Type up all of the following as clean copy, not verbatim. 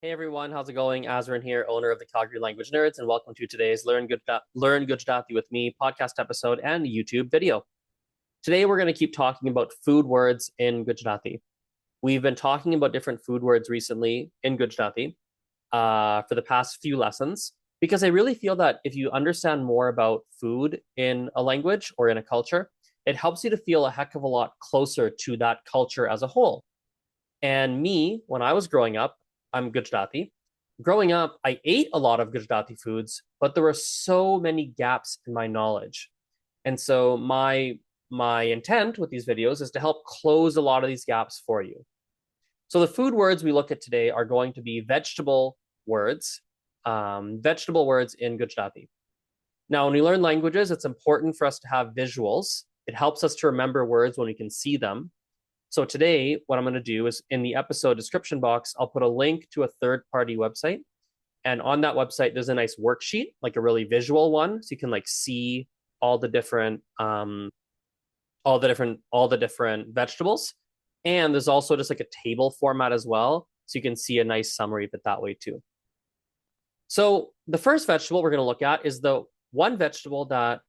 Hey everyone, how's it going? Azrin here, owner of the Calgary Language Nerds, and welcome to today's Learn Gujarati with Me podcast episode and YouTube video. Today we're going to keep talking about food words in Gujarati. We've been talking about different food words recently in Gujarati for the past few lessons because I really feel that if you understand more about food in a language or in a culture, it helps you to feel a heck of a lot closer to that culture as a whole. And me, when I was growing up, I'm Gujarati. Growing up, I ate a lot of Gujarati foods, but there were so many gaps in my knowledge. And so my intent with these videos is to help close a lot of these gaps for you. So the food words we look at today are going to be vegetable words in Gujarati. Now, when we learn languages, it's important for us to have visuals. It helps us to remember words when we can see them. So today, what I'm going to do is in the episode description box, I'll put a link to a third-party website. And on that website, there's a nice worksheet, like a really visual one. So you can like see all the different vegetables. And there's also just like a table format as well. So you can see a nice summary of it that way too. So the first vegetable we're going to look at is the one vegetable that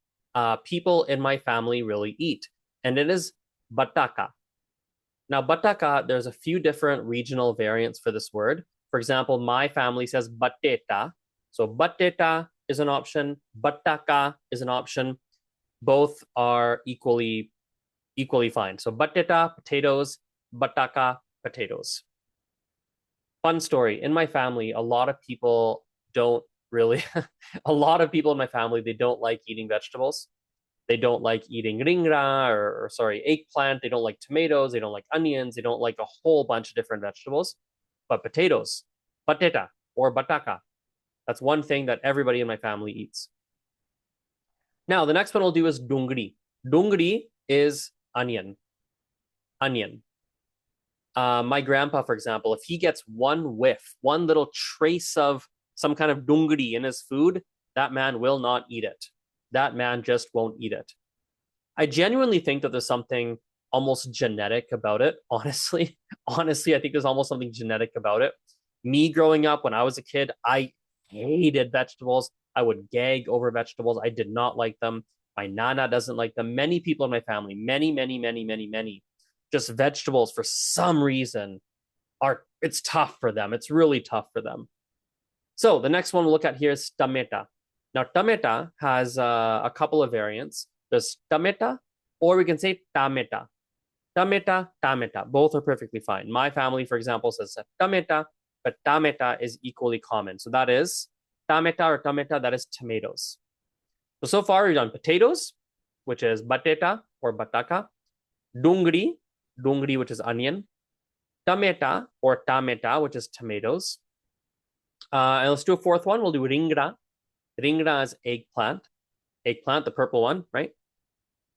people in my family really eat, and it is bataka. Now, bataka, there's a few different regional variants for this word. For example, my family says bateta. So bateta is an option. Bataka is an option. Both are equally fine. So bateta, potatoes. Bataka, potatoes. Fun story. In my family, a lot of people don't really, a lot of people in my family, they don't like eating vegetables. They don't like eating ringra or eggplant. They don't like tomatoes. They don't like onions. They don't like a whole bunch of different vegetables. But potatoes, pateta or bataka, that's one thing that everybody in my family eats. Now, the next one we'll do is dungri. Dungri is onion. Onion. My grandpa, for example, if he gets one whiff, one little trace of some kind of dungri in his food, that man will not eat it. That man just won't eat it. I genuinely think that there's something almost genetic about it. Honestly, I think there's almost something genetic about it. Me growing up when I was a kid, I hated vegetables. I would gag over vegetables. I did not like them. My nana doesn't like them. Many people in my family, many, just vegetables for some reason it's tough for them. It's really tough for them. So the next one we'll look at here is tameta. Now, tameta has a couple of variants. There's tameta, or we can say tameta. Tameta, tameta. Both are perfectly fine. My family, for example, says tameta, but tameta is equally common. So that is tameta or tameta, that is tomatoes. So far we've done potatoes, which is bateta or bataka, dungri, which is onion, tameta or tameta, which is tomatoes. And let's do a fourth one. We'll do ringra. Ringra is eggplant. Eggplant, the purple one, right?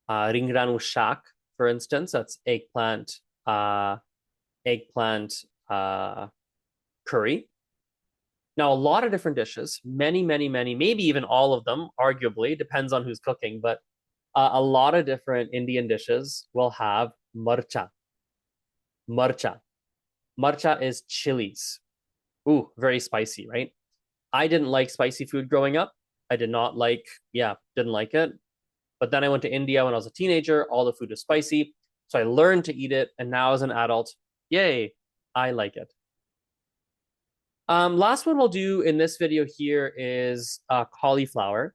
Ringranu shak, for instance, that's eggplant curry. Now, a lot of different dishes, many, maybe even all of them, arguably, depends on who's cooking, but a lot of different Indian dishes will have marcha. Marcha. Marcha is chilies. Ooh, very spicy, right? I didn't like spicy food growing up. I didn't like it. But then I went to India when I was a teenager. All the food was spicy. So I learned to eat it. And now as an adult, yay, I like it. Last one we'll do in this video here is cauliflower.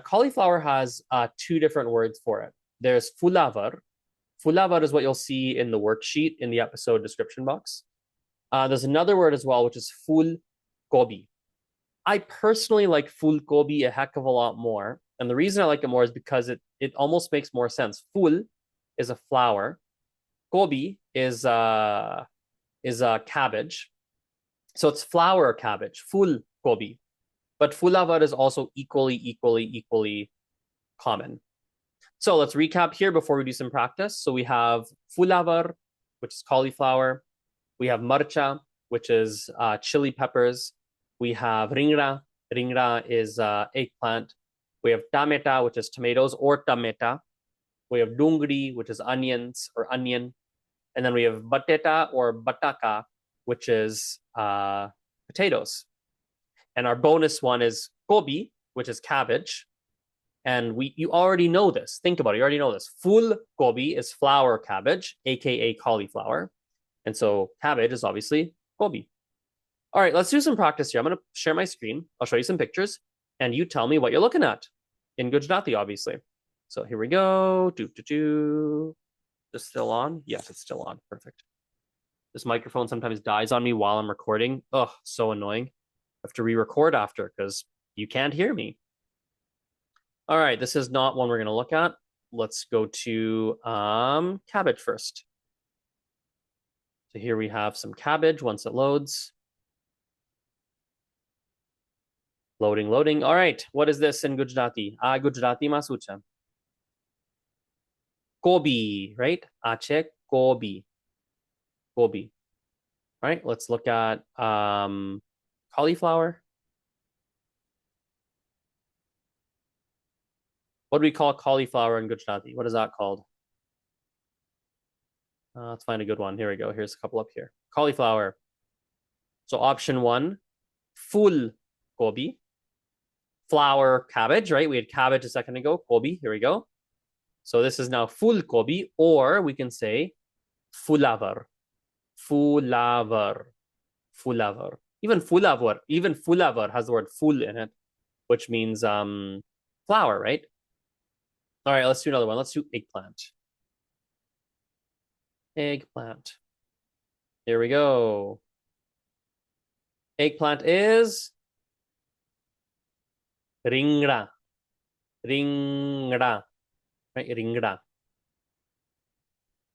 Cauliflower has two different words for it. There's fulavar. Fulavar is what you'll see in the worksheet in the episode description box. There's another word as well, which is ful gobi. I personally like ful gobi a heck of a lot more. And the reason I like it more is because it almost makes more sense. Ful is a flower. Gobi is a cabbage. So it's flower cabbage, ful gobi. But fulavar is also equally common. So let's recap here before we do some practice. So we have fulavar, which is cauliflower. We have marcha, which is chili peppers. We have ringra. Ringra is eggplant. We have tameta, which is tomatoes or tameta. We have dungri, which is onions or onion. And then we have bateta or bataka, which is potatoes. And our bonus one is gobi, which is cabbage. And you already know this. Think about it. You already know this. Full gobi is flower cabbage, aka cauliflower. And so cabbage is obviously gobi. All right, let's do some practice here. I'm going to share my screen. I'll show you some pictures, and you tell me what you're looking at in Gujarati, obviously. So here we go. Is this still on? Yes, it's still on. Perfect. This microphone sometimes dies on me while I'm recording. Oh, so annoying. I have to re-record after because you can't hear me. All right, this is not one we're going to look at. Let's go to cabbage first. So here we have some cabbage once it loads. Loading, loading. All right, what is this in Gujarati? Gujarati masucha. Gobi, right? Ache gobi. Gobi. All right, let's look at cauliflower. What do we call cauliflower in Gujarati? What is that called? Let's find a good one. Here we go. Here's a couple up here. Cauliflower. So option one, full gobi. Flower cabbage, right? We had cabbage a second ago. Gobi, here we go. So this is now full gobi, or we can say fulavar. Fulavar. Fulavar. Even fulavar has the word full in it, which means flower, right? All right, let's do another one. Let's do eggplant. Eggplant. Here we go. Eggplant is ringra. Ringra. Right? Ringra.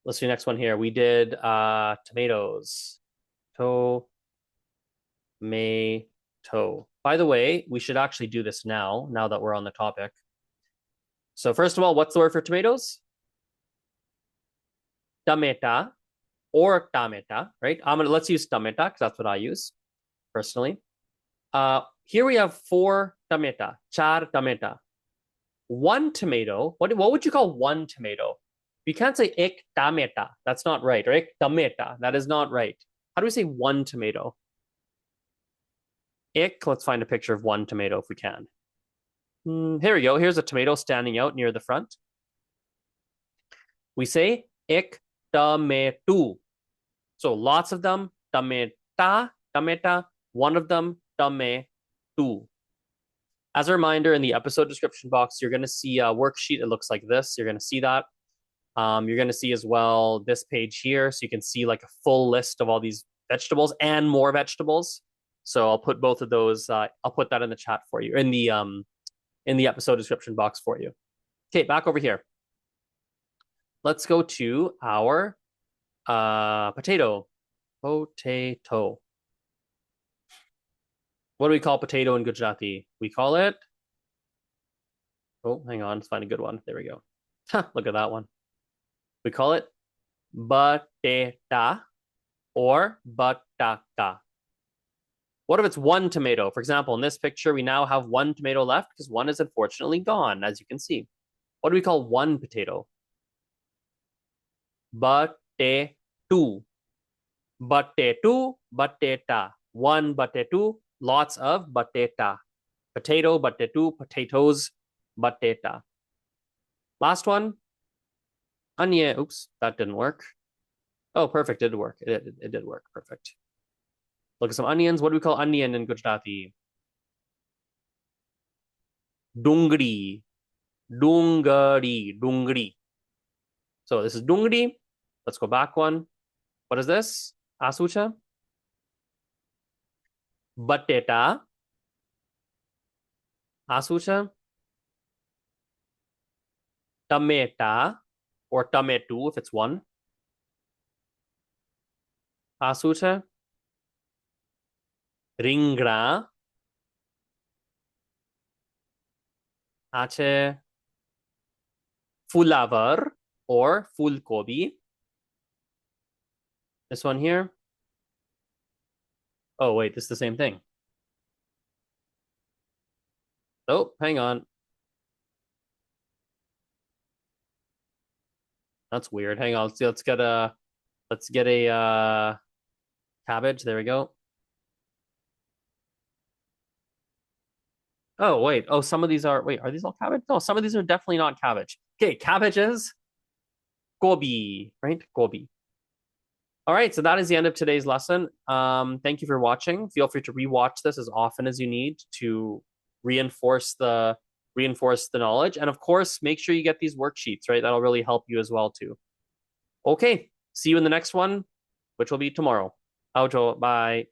Let's do the next one here. We did tomatoes. Tomato. By the way, we should actually do this now that we're on the topic. So first of all, what's the word for tomatoes? Tameta or tameta, right? Let's use tameta because that's what I use personally. Here we have 4 tameta, char tameta. 1 tomato, what would you call 1 tomato? You can't say ek tameta. That's not right. Or ek tameta. That is not right. How do we say 1 tomato? Let's find a picture of 1 tomato if we can. Here we go. Here's a tomato standing out near the front. We say ek tametu. So lots of them, tameta, tameta. 1 of them, tametu. As a reminder, in the episode description box, you're going to see a worksheet. It looks like this. You're going to see that. You're going to see as well this page here. So you can see like a full list of all these vegetables and more vegetables. So I'll put both of those. I'll put that in the chat for you, in the episode description box for you. Okay, back over here. Let's go to our potato. Potato. What do we call potato in Gujarati? We call it... Oh, hang on. Let's find a good one. There we go. Look at that one. We call it batata or bataka. What if it's 1 tomato? For example, in this picture, we now have 1 tomato left because 1 is unfortunately gone, as you can see. What do we call 1 potato? Batetu. Batetu, bateta. 1 batetu, lots of bateta. Potato, batetu, potatoes, bateta. Last one. Onion. Oops, that didn't work. Oh, perfect. It did work. It did work. Perfect. Look at some onions. What do we call onion in Gujarati? Dungri. Dungari. Dungri. So this is dungri. Let's go back one. What is this? Asucha. Bateta. Asucha. Tameta or tametu if it's 1. Asucha. Ringra. Ache. Fulavar or fulgobi. This one here. Oh, wait, this is the same thing. Oh, hang on. That's weird. Hang on. Let's get a cabbage. There we go. Oh, wait. Oh, some of these are, wait, are these all cabbage? No, some of these are definitely not cabbage. Okay, cabbage is gobi, right? Gobi. All right, so that is the end of today's lesson. Thank you for watching. Feel free to rewatch this as often as you need to reinforce the reinforce the knowledge. And of course, make sure you get these worksheets, right? That'll really help you as well too. Okay, see you in the next one, which will be tomorrow. Auto, bye.